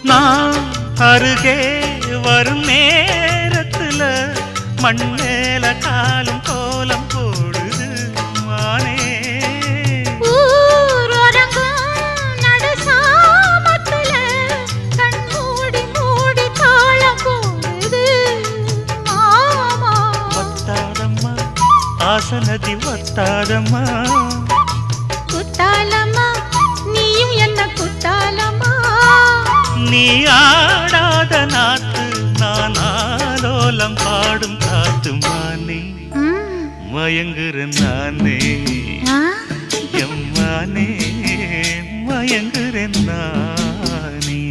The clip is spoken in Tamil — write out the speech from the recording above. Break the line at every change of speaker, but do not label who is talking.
நான் அருகே வரும் நேரத்துல மண்ணேல காலும் கோலம் போடுது மானே. ஆசனதி வத்தாதம்மா
குத்தாலம்மா நீயும் என்ன குத்தாலம்மா.
நீ ஆடாத நாத்து நான் ஆலோலம் பாடும் காத்து மானே. மயங்குறேன் நானே எம்மானே மயங்குறேன் நானே.